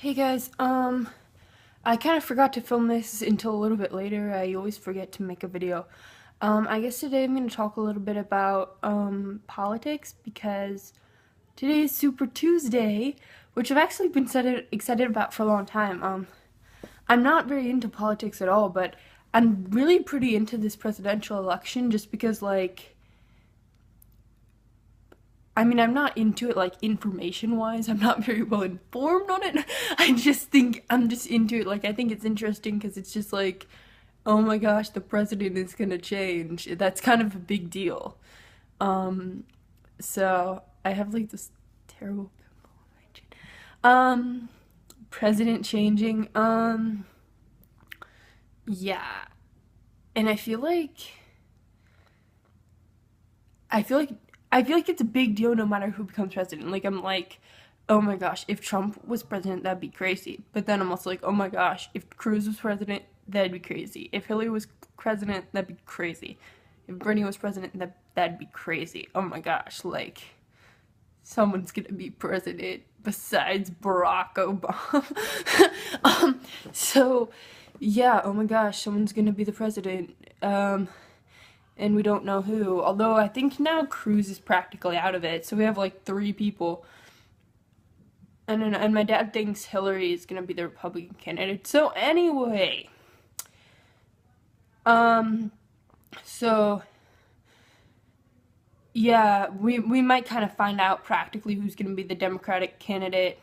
Hey guys, I kind of forgot to film this until a little bit later. I always forget to make a video. I guess today I'm going to talk a little bit about, politics because today is Super Tuesday, which I've actually been excited about for a long time. I'm not very into politics at all, but I'm really pretty into this presidential election just because, like, I'm not into it like information wise. I'm not very well informed on it. I just think I'm just into it. Like, I think it's interesting because it's just like, oh my gosh, the president is gonna change. That's kind of a big deal. Um, so I have like this terrible pimple on my chin. President changing. Yeah, and I feel like I feel like it's a big deal no matter who becomes president. Like I'm like, oh my gosh, if Trump was president, that'd be crazy. But then I'm also like, oh my gosh, if Cruz was president, that'd be crazy. If Hillary was president, that'd be crazy. If Bernie was president, that'd be crazy. Oh my gosh, like someone's gonna be president besides Barack Obama. So yeah, oh my gosh, someone's gonna be the president. And we don't know who. Although I think now Cruz is practically out of it, so we have like three people. And my dad thinks Hillary is gonna be the Republican candidate. So anyway, um, so yeah, we might kind of find out practically who's gonna be the Democratic candidate.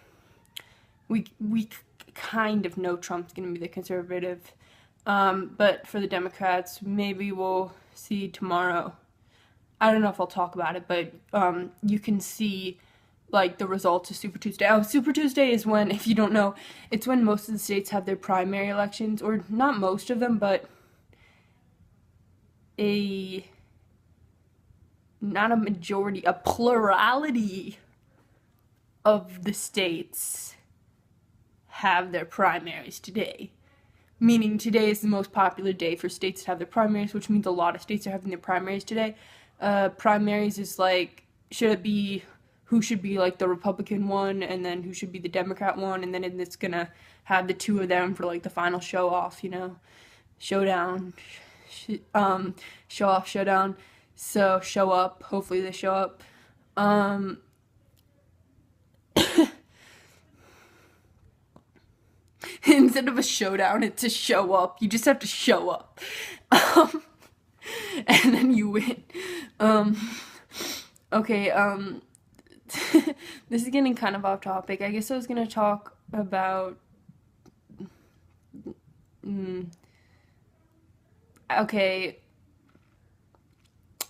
We kind of know Trump's gonna be the conservative. But for the Democrats, maybe we'll see tomorrow. I don't know if I'll talk about it, but you can see like the results of Super Tuesday. Oh, Super Tuesday is when, if you don't know, it's when most of the states have their primary elections, or not most of them, but a not a majority, a plurality of the states have their primaries today. Meaning today is the most popular day for states to have their primaries, which means a lot of states are having their primaries today. Primaries is like, should it be who should be like the Republican one, and then who should be the Democrat one, and then it's gonna have the two of them for like the final show off, showdown, show off, showdown. So show up. Hopefully they show up. Um, Instead of a showdown, it's a show up. You just have to show up. Um, and then you win. Um, okay, this is getting kind of off topic. I guess I was gonna talk about. Mm, okay,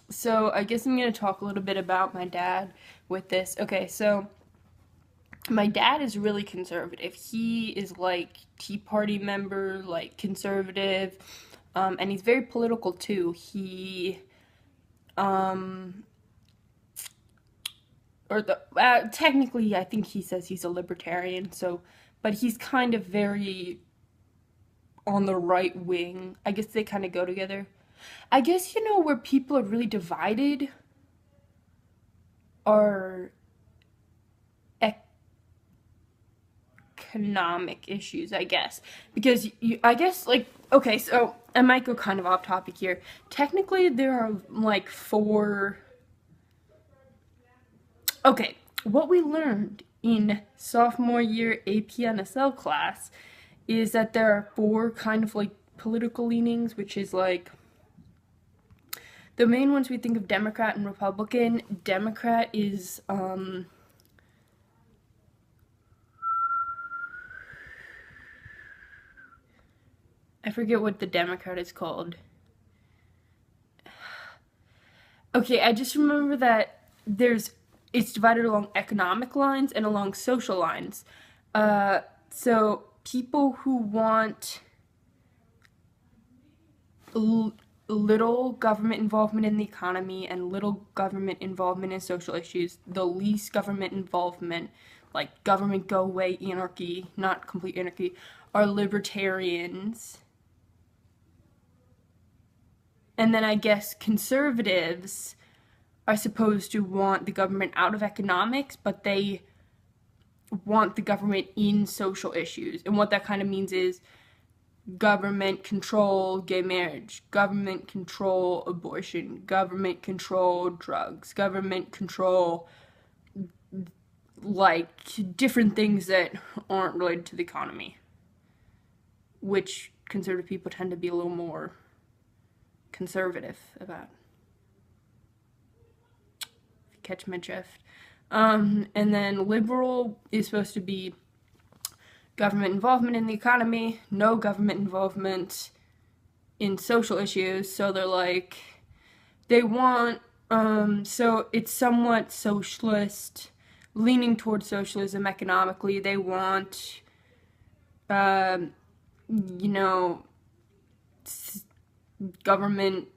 so I guess I'm gonna talk a little bit about my dad with this. Okay, so my dad is really conservative. He is like Tea Party member, like conservative, and he's very political too. Um, technically, I think he says he's a libertarian. So, but he's kind of very on the right wing. I guess they kind of go together. I guess where people are really divided are economic issues, I guess. Because I guess, like, okay, so I might go kind of off topic here. Technically, there are like four. Okay, what we learned in sophomore year APNSL class is that there are four kind of like political leanings, which is like the main ones we think of: Democrat and Republican. Democrat is I forget what the Democrat is called. Okay, I just remember that it's divided along economic lines and along social lines. So people who want little government involvement in the economy and little government involvement in social issues, the least government involvement, like government go away, anarchy, not complete anarchy, are libertarians. And then I guess conservatives are supposed to want the government out of economics, but they want the government in social issues. And what that kind of means is government control gay marriage, government control abortion, government control drugs, government control like different things that aren't related to the economy, which conservative people tend to be a little more conservative about. If you catch my drift. And then liberal is supposed to be government involvement in the economy, no government involvement in social issues. So they're like, they want, so it's somewhat socialist, leaning towards socialism economically. They want, you know, government,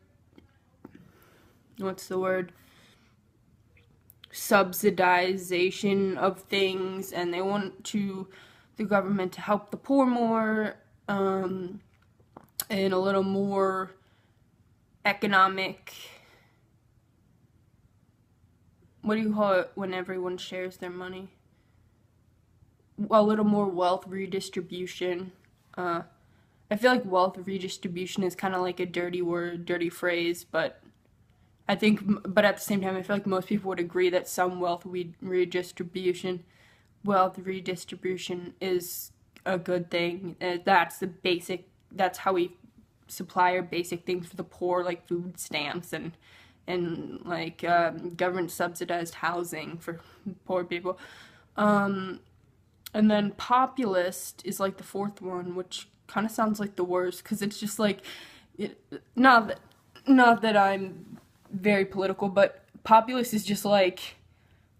what's the word? Subsidization of things, and they want the government to help the poor more, and a little more economic, what do you call it when everyone shares their money? A little more wealth redistribution. I feel like wealth redistribution is kind of like a dirty word, dirty phrase, but at the same time, I feel like most people would agree that some wealth redistribution is a good thing. That's how we supply our basic things for the poor, like food stamps and like government subsidized housing for poor people. And then populist is like the fourth one, which kind of sounds like the worst, because it's just like, not that I'm very political, but populist is just like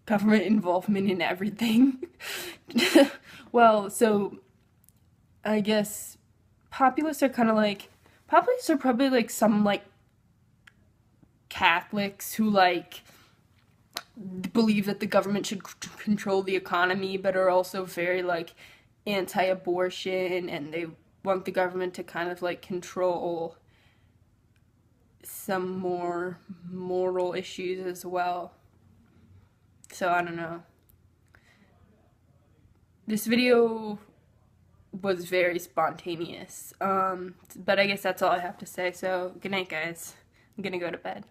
government involvement in everything. Well, so I guess populists are probably like some like Catholics who like believe that the government should control the economy, but are also very like anti-abortion, and they want the government to kind of like control some more moral issues as well. So I don't know. This video was very spontaneous, but I guess that's all I have to say. So good night, guys. I'm gonna go to bed.